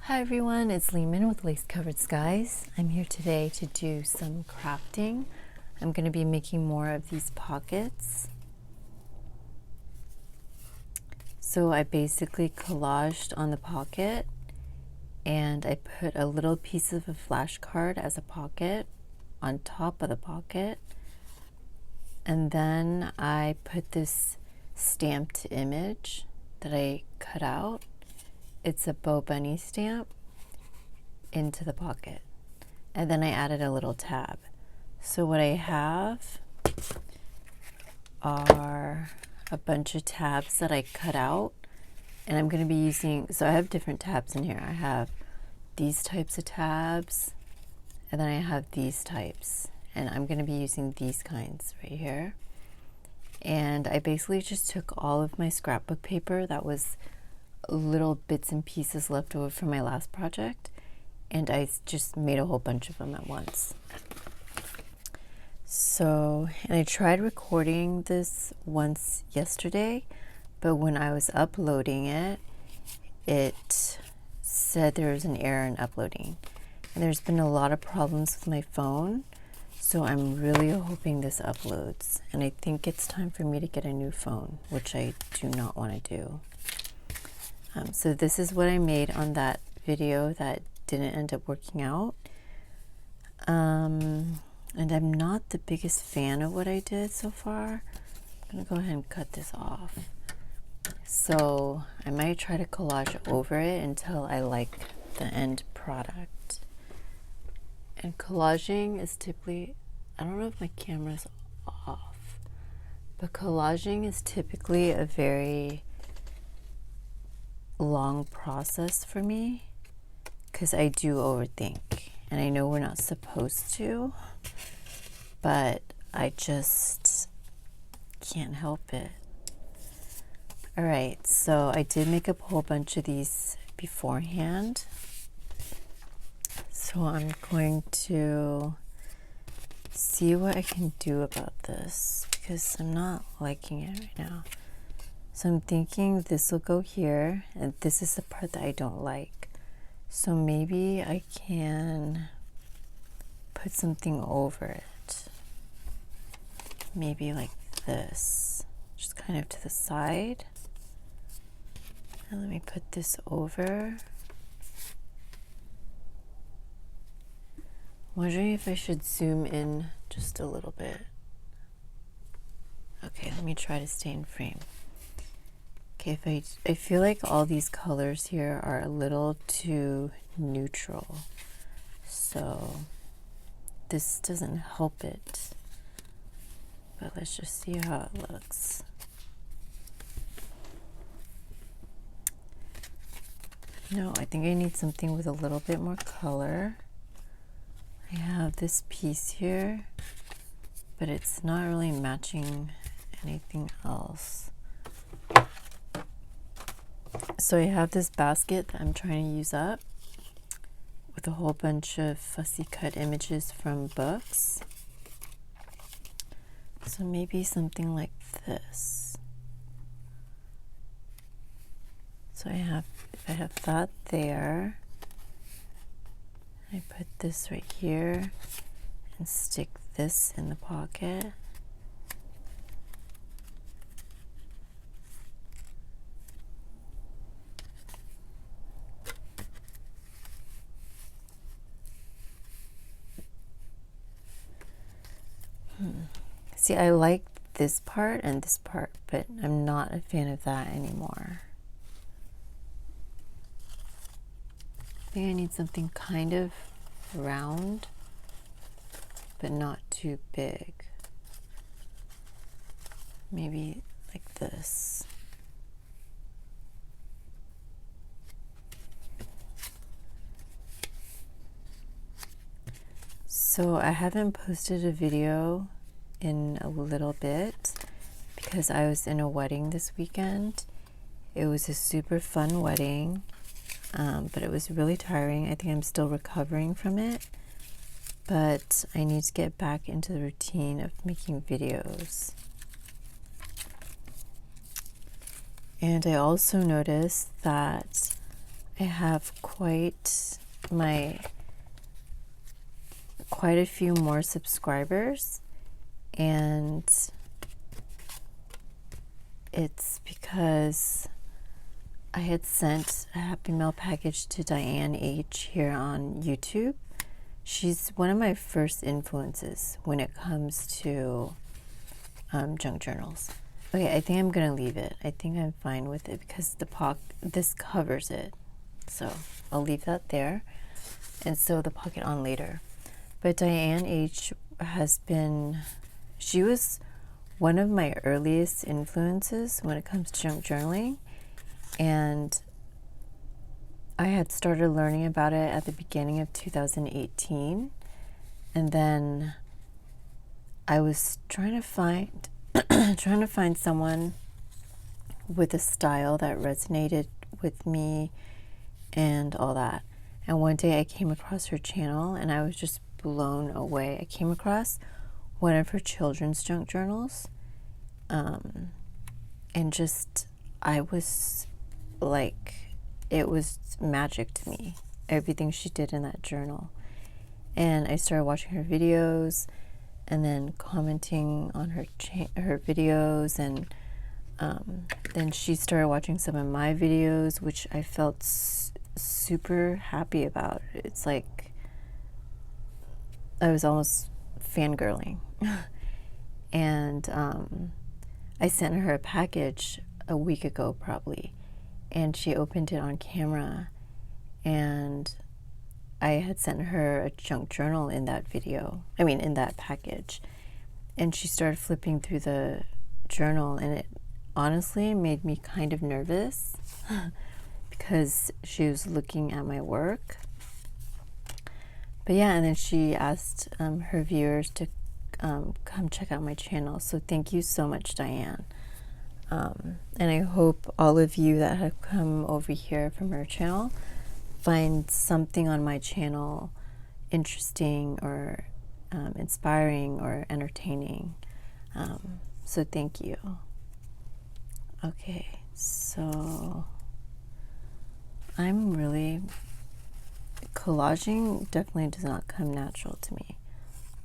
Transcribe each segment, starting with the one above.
Hi everyone, it's Lehman with Lace Covered Skies. I'm here today to do some crafting. I'm going to be making more of these pockets. So I basically collaged on the pocket and I put a little piece of a flashcard as a pocket on top of the pocket. And then I put this stamped image that I cut out. It's a Bow Bunny stamp into the pocket. And then I added a little tab. So what I have are a bunch of tabs that I cut out. And I'm going to be using, so I have different tabs in here. I have these types of tabs, and then I have these types. And I'm going to be using these kinds right here. And I basically just took all of my scrapbook paper that was little bits and pieces left over from my last project, and I just made a whole bunch of them at once. So, and I tried recording this once yesterday, but when I was uploading it, it said there was an error in uploading. And there's been a lot of problems with my phone, so I'm really hoping this uploads. And I think it's time for me to get a new phone, which I do not want to do. So this is what I made on that video that didn't end up working out. And I'm not the biggest fan of what I did so far. I'm going to go ahead and cut this off. So I might try to collage over it until I like the end product. And collaging is typically, I don't know if my camera's off, but collaging is typically a very long process for me because I do overthink, and I know we're not supposed to, but I just can't help it. All right, so I did make up a whole bunch of these beforehand, so I'm going to see what I can do about this because I'm not liking it right now. So I'm thinking this will go here, and this is the part that I don't like. So maybe I can put something over it. Maybe like this, just kind of to the side. And let me put this over. Wondering if I should zoom in just a little bit. Okay, let me try to stay in frame. Okay, I feel like all these colors here are a little too neutral, so this doesn't help it, but let's just see how it looks. No, I think I need something with a little bit more color. I have this piece here, but it's not really matching anything else. So I have this basket that I'm trying to use up with a whole bunch of fussy cut images from books. So maybe something like this. So I have that there. I put this right here and stick this in the pocket. See, I like this part and this part, but I'm not a fan of that anymore. I think I need something kind of round, but not too big. Maybe like this. So I haven't posted a video in a little bit because I was in a wedding this weekend. It was a super fun wedding, but it was really tiring. I think I'm still recovering from it, but I need to get back into the routine of making videos. And I also noticed that I have quite a few more subscribers, and it's because I had sent a Happy Mail package to Diane H here on YouTube. She's one of my first influences when it comes to junk journals. Okay, I think I'm gonna leave it. I think I'm fine with it because this covers it. So I'll leave that there and sew the pocket on later. But Diane H she was one of my earliest influences when it comes to junk journaling, and I had started learning about it at the beginning of 2018, and then I was trying to find someone with a style that resonated with me and all that. And one day I came across her channel and I was just blown away. I came across one of her children's junk journals, and I was like, it was magic to me, everything she did in that journal. And I started watching her videos and then commenting on her videos, and then she started watching some of my videos, which I felt super happy about. It's like I was almost fangirling. And I sent her a package a week ago probably, and she opened it on camera, and I had sent her a junk journal in that in that package, and she started flipping through the journal, and it honestly made me kind of nervous because she was looking at my work. But yeah, and then she asked her viewers to come check out my channel. So thank you so much, Diane. And I hope all of you that have come over here from her channel find something on my channel interesting or inspiring or entertaining. So thank you. Okay, so collaging definitely does not come natural to me.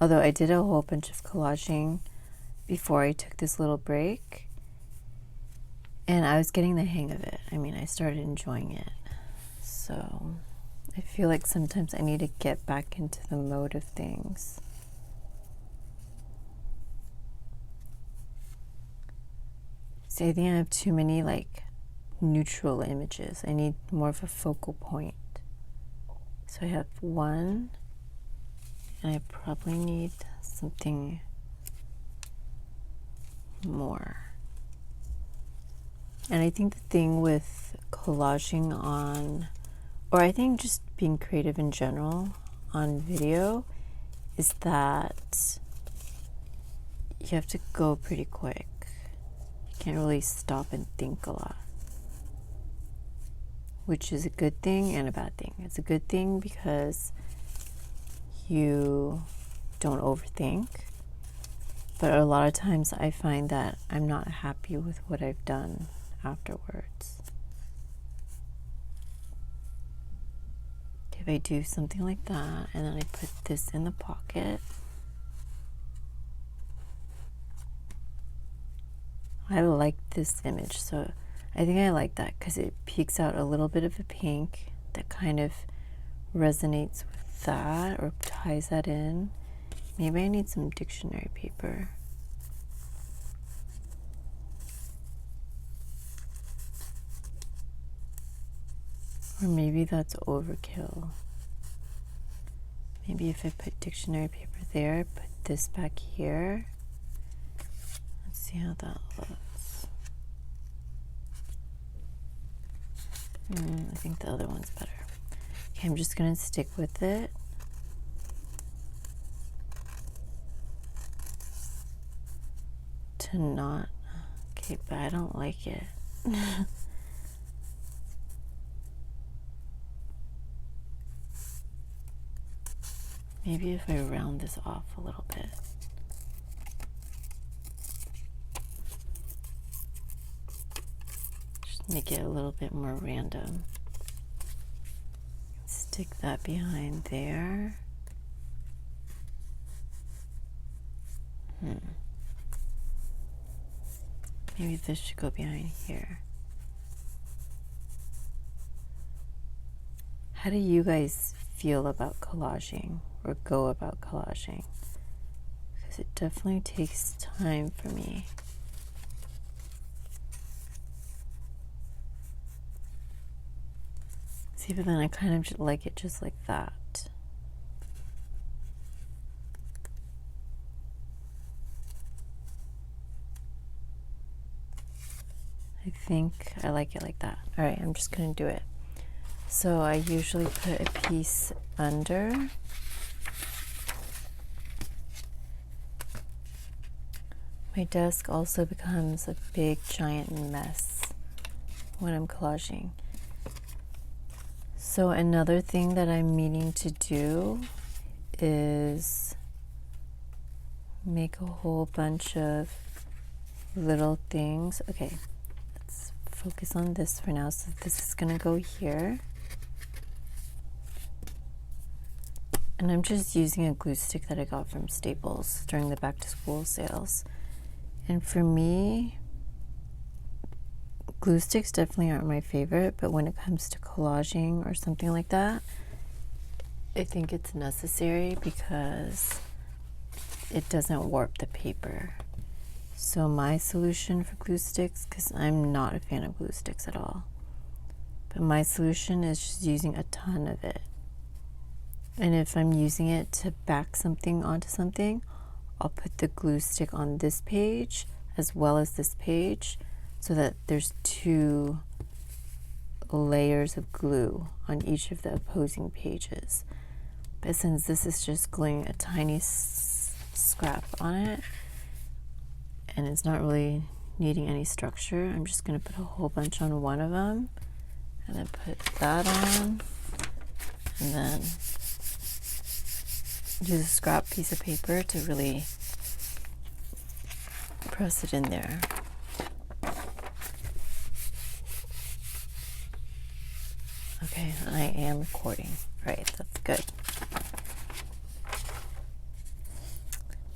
Although I did a whole bunch of collaging before I took this little break, and I was getting the hang of it. I mean, I started enjoying it. So I feel like sometimes I need to get back into the mode of things. See, I think I have too many like neutral images. I need more of a focal point. So I have one, and I probably need something more. And I think the thing with collaging or I think just being creative in general on video, is that you have to go pretty quick. You can't really stop and think a lot, which is a good thing and a bad thing. It's a good thing because you don't overthink, but a lot of times I find that I'm not happy with what I've done afterwards. If I do something like that and then I put this in the pocket, I like this image, so I think I like that because it peeks out a little bit of a pink that kind of resonates with that or ties that in. Maybe I need some dictionary paper. Or maybe that's overkill. Maybe if I put dictionary paper there, put this back here. Let's see how that looks. I think the other one's better. Okay, I'm just gonna stick with it. To not, okay, but I don't like it. Maybe if I round this off a little bit. Just make it a little bit more random. Stick that behind there. Maybe this should go behind here. How do you guys feel about collaging or go about collaging? Because it definitely takes time for me. See, but then I kind of like it just like that. I think I like it like that. All right, I'm just gonna do it. So I usually put a piece under. My desk also becomes a big giant mess when I'm collaging. So another thing that I'm meaning to do is make a whole bunch of little things. Okay, let's focus on this for now. So this is gonna go here. And I'm just using a glue stick that I got from Staples during the back to school sales. And for me, glue sticks definitely aren't my favorite, but when it comes to collaging or something like that, I think it's necessary because it doesn't warp the paper. So my solution for glue sticks, because I'm not a fan of glue sticks at all, but my solution is just using a ton of it. And if I'm using it to back something onto something, I'll put the glue stick on this page as well as this page so that there's 2 layers of glue on each of the opposing pages. But since this is just gluing a tiny scrap on it and it's not really needing any structure, I'm just going to put a whole bunch on one of them and then put that on and then use a scrap piece of paper to really press it in there. Okay, I am recording. Right, that's good.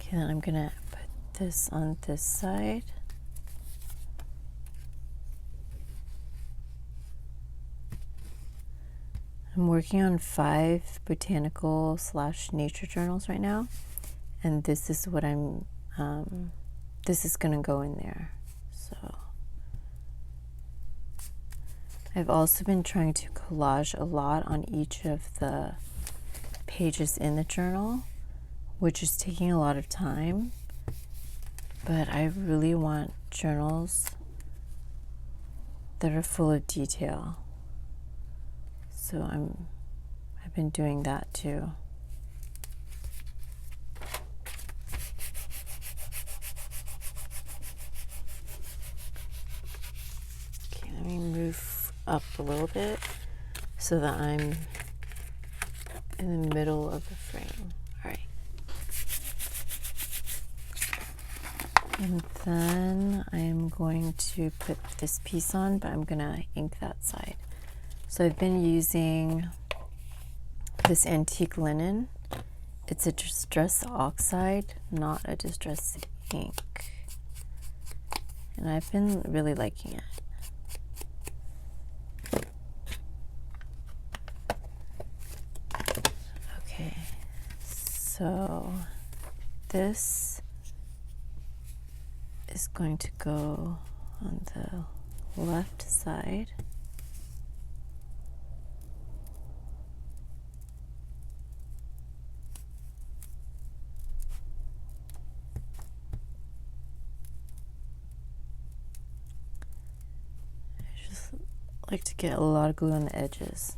Okay, then I'm gonna put this on this side. I'm working on 5 botanical / nature journals right now, and this is what this is gonna go in there. So I've also been trying to collage a lot on each of the pages in the journal, which is taking a lot of time, but I really want journals that are full of detail. So I've been doing that too. Okay, let me move up a little bit so that I'm in the middle of the frame. All right. And then I'm going to put this piece on, but I'm gonna ink that side. So I've been using this antique linen. It's a distress oxide, not a distress ink. And I've been really liking it. Okay, so this is going to go on the left side. Like to get a lot of glue on the edges.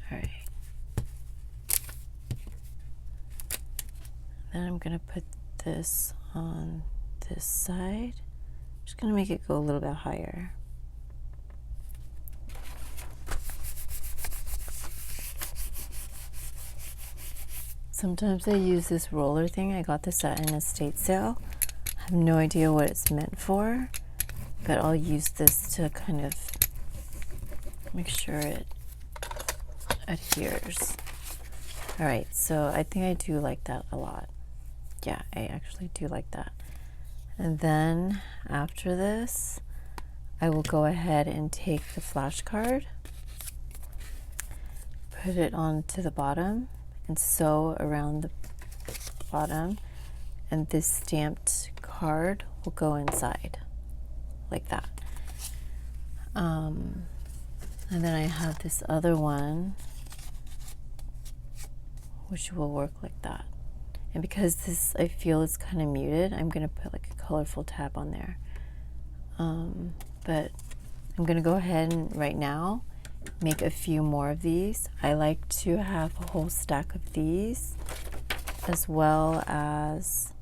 All right. Then I'm gonna put this on this side. I'm just gonna make it go a little bit higher. Sometimes I use this roller thing. I got this at an estate sale. I have no idea what it's meant for, but I'll use this to kind of make sure it adheres. All right, so I think I do like that a lot. Yeah, I actually do like that. And then after this, I will go ahead and take the flashcard, put it onto the bottom, and sew around the bottom, and this stamped card will go inside like that. And then I have this other one which will work like that. And because this, I feel it's kind of muted, I'm going to put like a colorful tab on there. But I'm going to go ahead and right now make a few more of these. I like to have a whole stack of these, as well as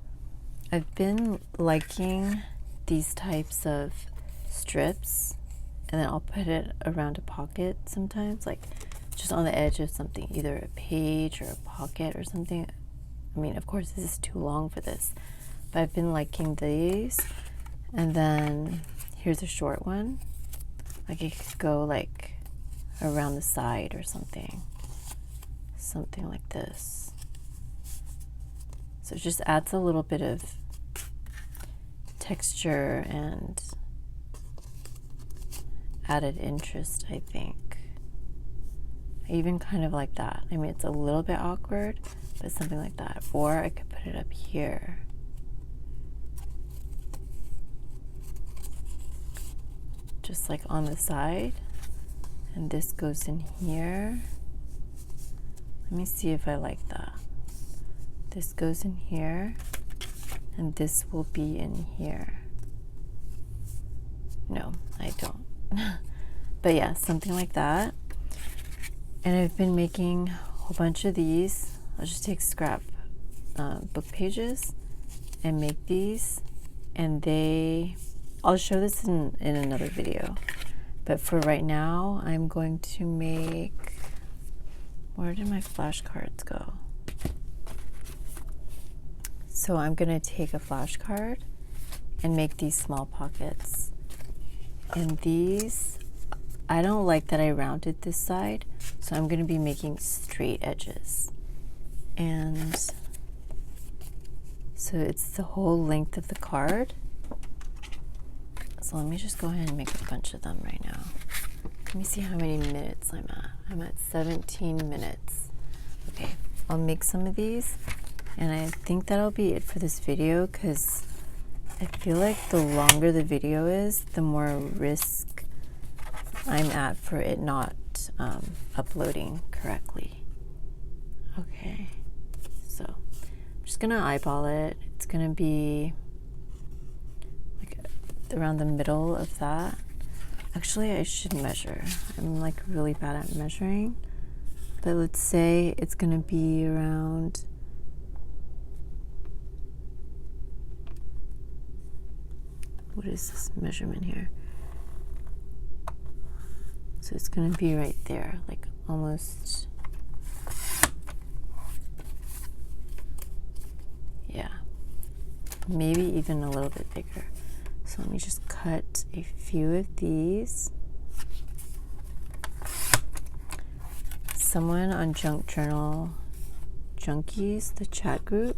I've been liking these types of strips, and then I'll put it around a pocket sometimes, like just on the edge of something, either a page or a pocket or something. I mean, of course, this is too long for this, but I've been liking these. And then here's a short one. Like it could go like around the side or something like this. So it just adds a little bit of texture and added interest, I think. I even kind of like that. I mean, it's a little bit awkward, but something like that. Or I could put it up here. Just like on the side. And this goes in here. Let me see if I like that. This goes in here, and this will be in here. No, I don't. But yeah, something like that. And I've been making a whole bunch of these. I'll just take scrap book pages and make these, and I'll show this in another video. But for right now, I'm going to make, where did my flashcards go? So I'm going to take a flashcard and make these small pockets. And these, I don't like that I rounded this side, so I'm going to be making straight edges. And so it's the whole length of the card. So let me just go ahead and make a bunch of them right now. Let me see how many minutes I'm at. I'm at 17 minutes. Okay, I'll make some of these, and I think that'll be it for this video, because I feel like the longer the video is, the more risk I'm at for it not uploading correctly. Okay, so I'm just gonna eyeball it. It's gonna be like around the middle of that. Actually, I should measure. I'm like really bad at measuring, but let's say it's gonna be around, what is this measurement here? So it's gonna be right there, like almost, yeah, maybe even a little bit bigger. So let me just cut a few of these. Someone on Junk Journal Junkies, the chat group,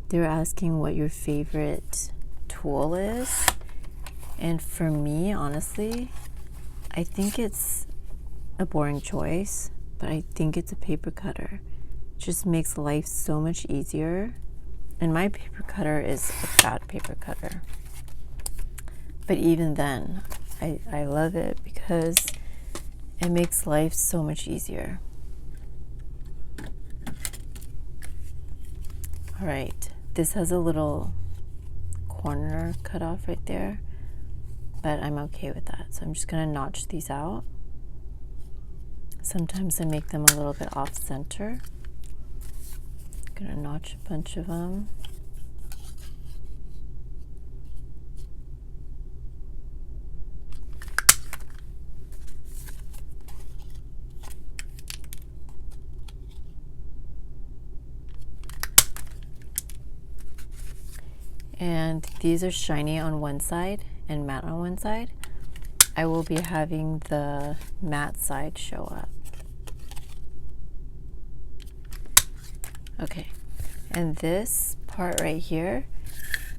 they were asking what your favorite tool is. And for me, honestly, I think it's a boring choice, but I think it's a paper cutter. It just makes life so much easier. And my paper cutter is a bad paper cutter. But even then, I love it because it makes life so much easier. All right, this has a little corner cut off right there, but I'm okay with that. So I'm just gonna notch these out. Sometimes I make them a little bit off center. I'm gonna notch a bunch of them. And these are shiny on one side and matte on one side. I will be having the matte side show up. Okay, and this part right here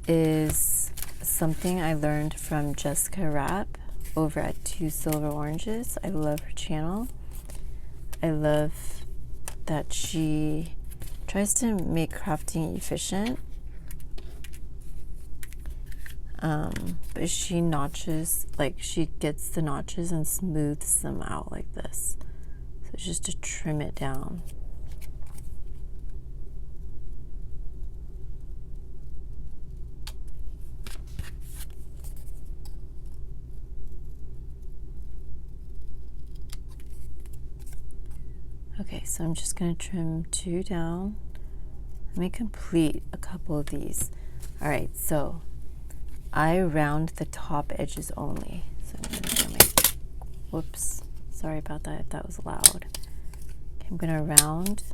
is something I learned from Jessica Rapp over at Two Silver Oranges. I love her channel. I love that she tries to make crafting efficient, but she notches, like she gets the notches and smooths them out like this. So it's just to trim it down. Okay, so I'm just going to trim 2 down. Let me complete a couple of these. All right, so I round the top edges only. So I'm going to make, whoops, sorry about that if that was loud. Okay, I'm going to round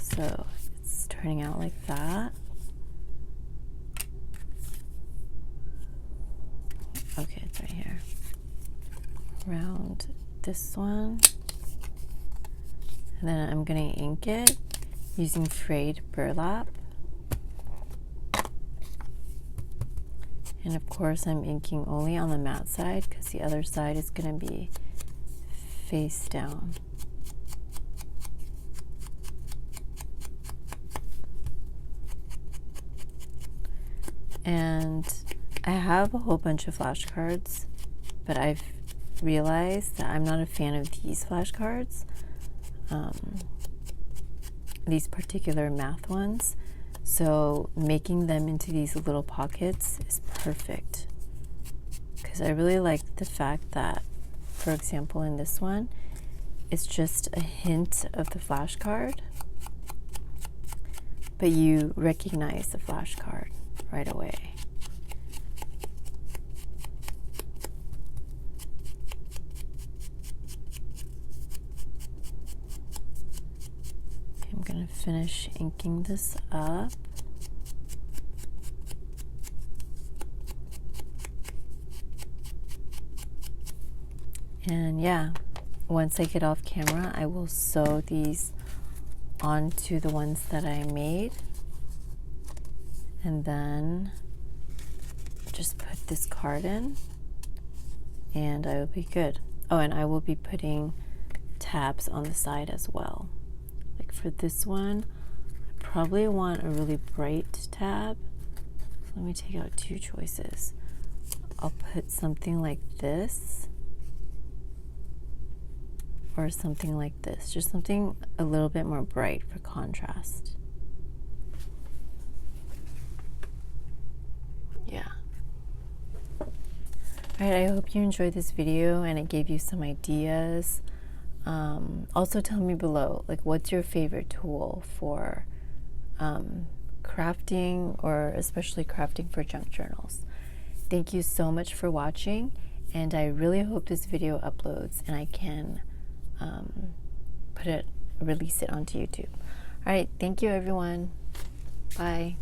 so it's turning out like that. Okay, it's right here. Round this one. And then I'm going to ink it using frayed burlap. And of course I'm inking only on the matte side because the other side is going to be face down. And I have a whole bunch of flashcards, but I've realized that I'm not a fan of these flashcards. These particular math ones, so making them into these little pockets is perfect because I really like the fact that, for example, in this one it's just a hint of the flashcard, but you recognize the flashcard right away. I'm going to finish inking this up. And yeah, once I get off camera, I will sew these onto the ones that I made. And then just put this card in and I will be good. Oh, and I will be putting tabs on the side as well. Like for this one, I probably want a really bright tab. Let me take out 2 choices. I'll put something like this or something like this. Just something a little bit more bright for contrast. Yeah. Alright, I hope you enjoyed this video and it gave you some ideas. Also tell me below, like, what's your favorite tool for crafting, or especially crafting for junk journals. Thank you so much for watching, and I really hope this video uploads and I can release it onto YouTube. Alright, thank you everyone. Bye.